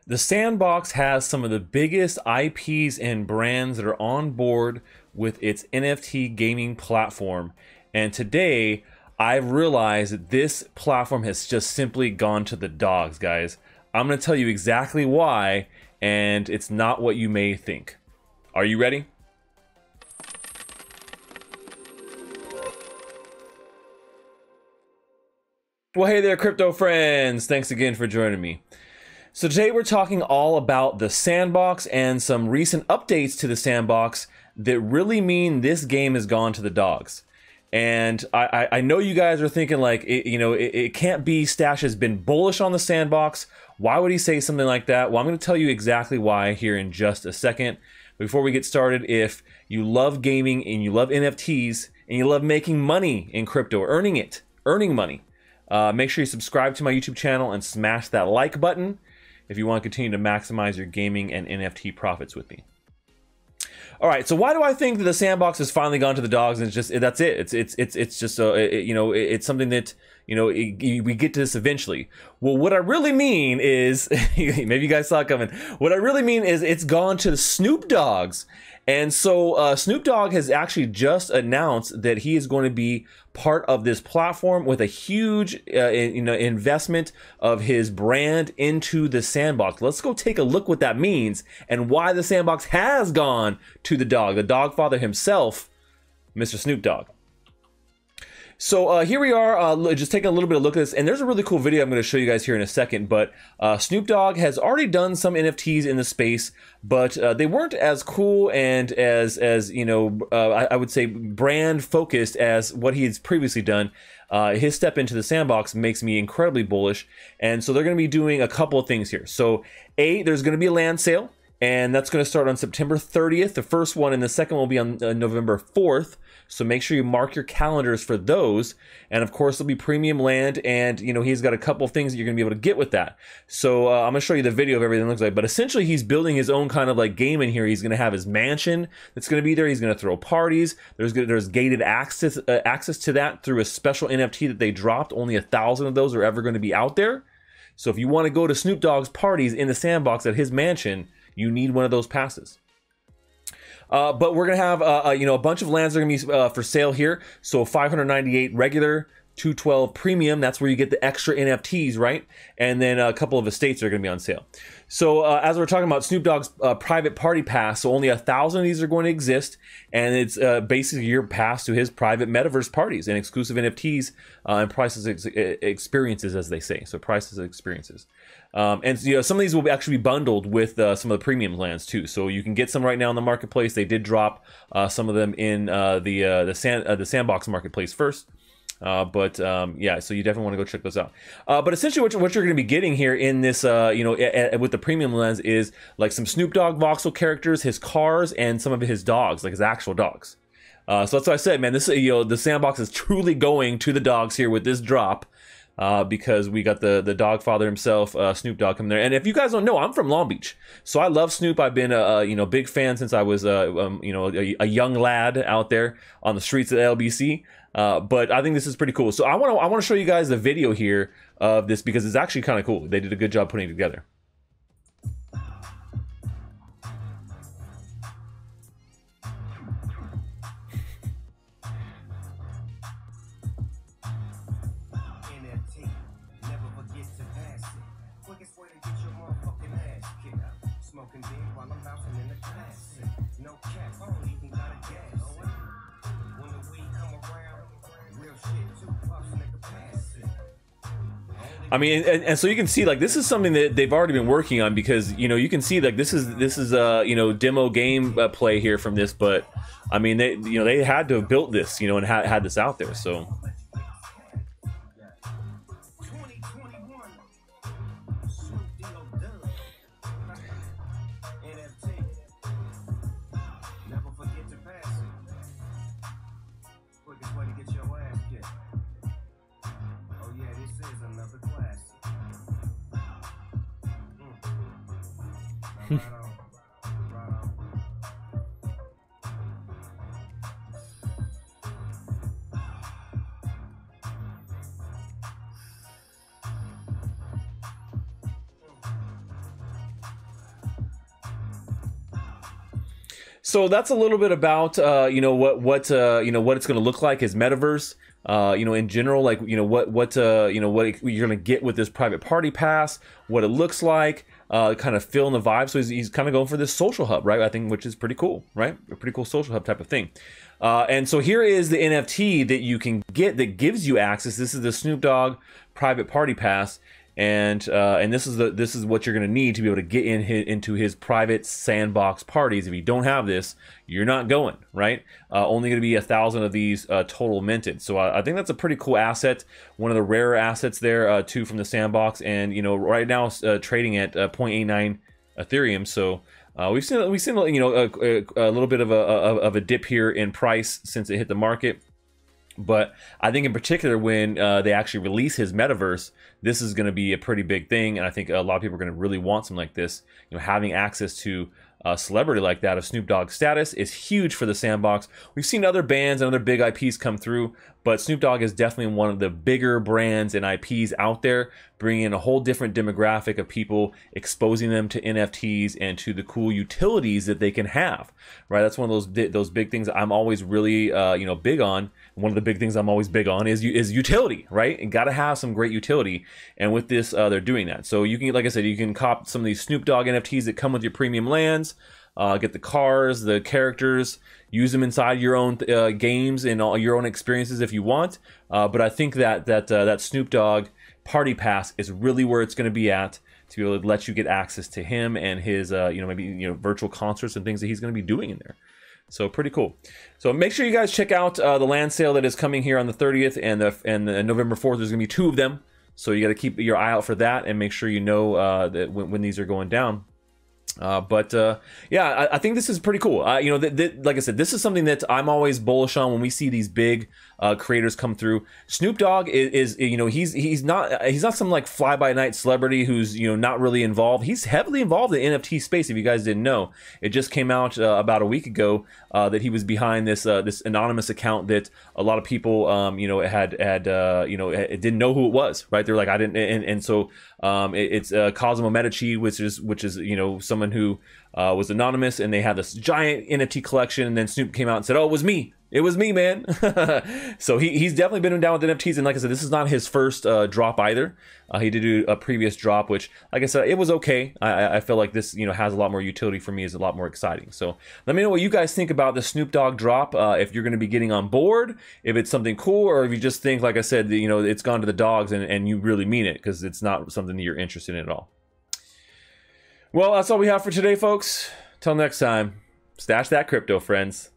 The Sandbox has some of the biggest IPs and brands that are on board with its NFT gaming platform. And today, I've realized that this platform has just simply gone to the dogs, guys. I'm going to tell you exactly why, and it's not what you may think. Are you ready? Well, hey there, crypto friends. Thanks again for joining me. So today we're talking all about the Sandbox and some recent updates to the Sandbox that really mean this game has gone to the dogs. And I know you guys are thinking like, it can't be. Stache has been bullish on the Sandbox. Why would he say something like that? Well, I'm going to tell you exactly why here in just a second. Before we get started, if you love gaming and you love NFTs and you love making money in crypto, earning money, make sure you subscribe to my YouTube channel and smash that like button if you want to continue to maximize your gaming and NFT profits with me. All right, so why do I think that the Sandbox has finally gone to the dogs? And it's just that's it. It's just it's something that we get to this eventually. Well, what I really mean is maybe you guys saw it coming. What I really mean is it's gone to the Snoop Dogs. And so Snoop Dogg has actually just announced that he is going to be part of this platform with a huge investment of his brand into the Sandbox. Let's go take a look what that means and why the Sandbox has gone to the dog father himself, Mr. Snoop Dogg. So here we are, just taking a little bit of a look at this, and there's a really cool video I'm going to show you guys here in a second, but Snoop Dogg has already done some NFTs in the space, but they weren't as cool and as I would say brand focused as what he has previously done. His step into the Sandbox makes me incredibly bullish, and so they're going to be doing a couple of things here. So there's going to be a land sale, and that's going to start on September 30th, the first one, and the second will be on November 4th. So make sure you mark your calendars for those. And of course, there'll be premium land, and he's got a couple of things that you're going to be able to get with that. So I'm going to show you the video of everything it looks like. But essentially, he's building his own kind of like game in here. He's going to have his mansion that's going to be there. He's going to throw parties. There's gated access to that through a special NFT that they dropped. Only 1,000 of those are ever going to be out there. So if you want to go to Snoop Dogg's parties in the Sandbox at his mansion, you need one of those passes. But we're going to have, a bunch of lands that are going to be for sale here. So 598 regular, 212 premium. That's where you get the extra NFTs, right? And then a couple of estates are going to be on sale. So as we're talking about Snoop Dogg's private party pass, so only 1,000 of these are going to exist. And it's basically your pass to his private metaverse parties and exclusive NFTs and prices experiences, as they say. So prices experiences. And some of these will actually be bundled with some of the premium lands too. So you can get some right now in the marketplace. They did drop some of them in the Sandbox marketplace first. Yeah, so you definitely want to go check those out. But essentially what you're going to be getting here in this, with the premium lens is like some Snoop Dogg voxel characters, his cars, and some of his dogs, like his actual dogs. So that's what I said, man. This, the Sandbox is truly going to the dogs here with this drop. Because we got the dog father himself, Snoop Dogg, coming there. And if you guys don't know, I'm from Long Beach, so I love Snoop. I've been a big fan since I was a young lad out there on the streets of LBC. But I think this is pretty cool. So I want to show you guys the video here of this because it's actually kind of cool. They did a good job putting it together. I mean, and so you can see like this is something that they've already been working on because you can see like this is demo game play here from this, but I mean they had to have built this and had this out there. So So that's a little bit about you know what you know what it's going to look like, his metaverse. You know, in general, like you know what you know what you're going to get with this private party pass, what it looks like, kind of feeling the vibe. So he's kind of going for this social hub, right? I think, which is pretty cool, right? A pretty cool social hub type of thing. And so here is the NFT that you can get that gives you access. This is the Snoop Dogg private party pass. And this is what you're going to need to be able to get into his private sandbox parties. If you don't have this, you're not going, right? Only going to be 1,000 of these total minted. So I think that's a pretty cool asset. One of the rarer assets there too from the sandbox. And you know, right now trading at 0.89 Ethereum. So we've seen you know a little bit of a dip here in price since it hit the market. But I think in particular when they actually release his metaverse, this is going to be a pretty big thing, and I think a lot of people are going to really want something like this. You know, having access to a celebrity like that of Snoop Dogg's status is huge for the sandbox. We've seen other bands and other big IPs come through, but Snoop Dogg is definitely one of the bigger brands and IPs out there, bringing in a whole different demographic of people, exposing them to NFTs and to the cool utilities that they can have. Right, that's one of those big things I'm always really you know big on. One of the big things I'm always big on is utility, right? And got to have some great utility. And with this, they're doing that. So you can, like I said, you can cop some of these Snoop Dogg NFTs that come with your premium lands. Get the cars, the characters, use them inside your own games and all your own experiences if you want. But I think that Snoop Dogg party pass is really where it's going to be at, to be able to let you get access to him and his you know, maybe you know virtual concerts and things that he's going to be doing in there. So pretty cool. So make sure you guys check out the land sale that is coming here on the 30th and the November 4th. There's going to be 2 of them. So you got to keep your eye out for that and make sure you know that when these are going down. Yeah, I think this is pretty cool. You know, like I said, this is something that I'm always bullish on when we see these big creators come through. Snoop Dogg is you know, he's not some like fly by night celebrity who's, you know, not really involved. He's heavily involved in the NFT space. If you guys didn't know, it just came out about a week ago that he was behind this this anonymous account that a lot of people you know had you know didn't know who it was, right? They're like, I didn't, and so it's Cosmo Medici, which is you know someone who was anonymous, and they had this giant NFT collection, and then Snoop came out and said, oh, it was me. It was me, man. So he's definitely been down with NFTs, and like I said, this is not his first drop either. He did do a previous drop, which, like I said, it was okay. I feel like this, you know, has a lot more utility for me, is a lot more exciting. So let me know what you guys think about the Snoop Dogg drop. If you're going to be getting on board, if it's something cool, or if you just think, like I said, you know, it's gone to the dogs, and you really mean it because it's not something that you're interested in at all. Well, that's all we have for today, folks. Till next time, stash that crypto, friends.